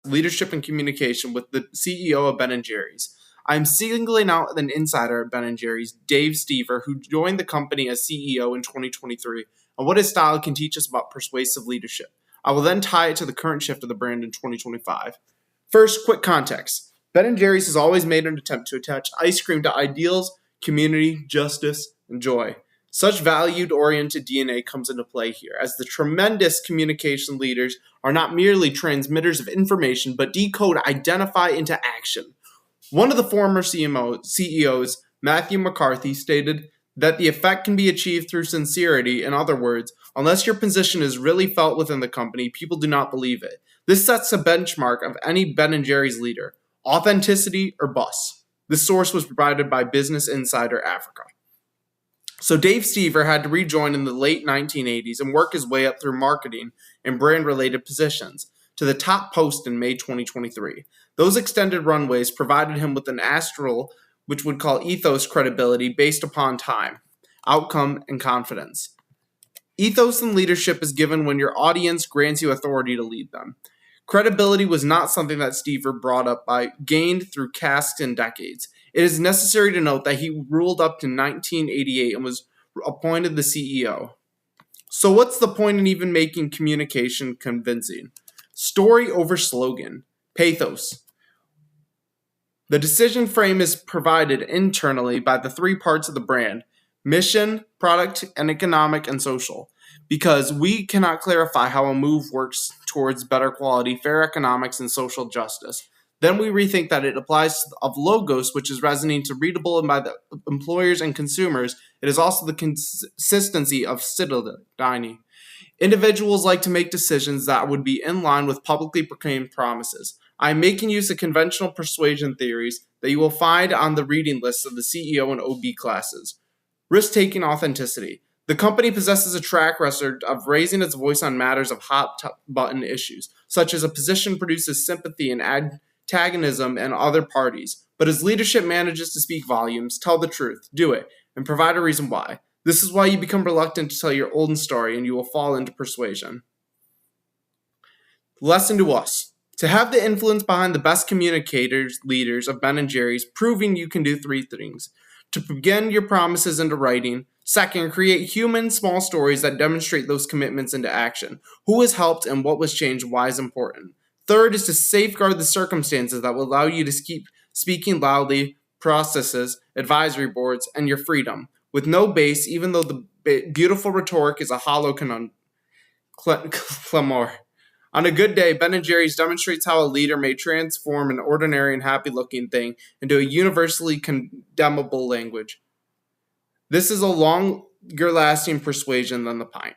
leadership and communication with the CEO of Ben & Jerry's. I'm singling out an insider at Ben & Jerry's, Dave Stever, who joined the company as CEO in 2023, and what his style can teach us about persuasive leadership. I will then tie it to the current shift of the brand in 2025. First, quick context. Ben & Jerry's has always made an attempt to attach ice cream to ideals, community, justice, and joy. Such valued-oriented DNA comes into play here, as the tremendous communication leaders are not merely transmitters of information, but decode, identify into action. One of the former CEOs, Matthew McCarthy, stated that the effect can be achieved through sincerity. In other words, unless your position is really felt within the company, people do not believe it. This sets a benchmark of any Ben & Jerry's leader: authenticity or bust. This source was provided by Business Insider Africa. So Dave Stever had to rejoin in the late 1980s and work his way up through marketing and brand-related positions to the top post in May 2023. Those extended runways provided him with an astral, which would call ethos credibility based upon time, outcome, and confidence. Ethos in leadership is given when your audience grants you authority to lead them. Credibility was not something that Stever brought up by gained through casks and decades. It is necessary to note that he ruled up to 1988 and was appointed the CEO. So what's the point in even making communication convincing? Story over slogan. Pathos. The decision frame is provided internally by the three parts of the brand: mission, product, and economic and social. Because we cannot clarify how a move works towards better quality, fair economics, and social justice. Then we rethink that it applies of logos, which is resonating to readable and by the employers and consumers. It is also the consistency of citadini. Individuals like to make decisions that would be in line with publicly proclaimed promises. I am making use of conventional persuasion theories that you will find on the reading lists of the CEO and OB classes. Risk-taking authenticity. The company possesses a track record of raising its voice on matters of hot-button issues, such as a position produces sympathy and antagonism and other parties. But as leadership manages to speak volumes, tell the truth, do it, and provide a reason why. This is why you become reluctant to tell your own story and you will fall into persuasion. Lesson to us. To have the influence behind the best communicators, leaders of Ben & Jerry's, proving you can do three things. To begin your promises into writing. Second, create human small stories that demonstrate those commitments into action. Who has helped and what was changed, why is important. Third is to safeguard the circumstances that will allow you to keep speaking loudly, processes, advisory boards, and your freedom. With no base, even though the beautiful rhetoric is a hollow clamor. On a good day, Ben & Jerry's demonstrates how a leader may transform an ordinary and happy-looking thing into a universally condemnable language. This is a longer-lasting persuasion than the pint.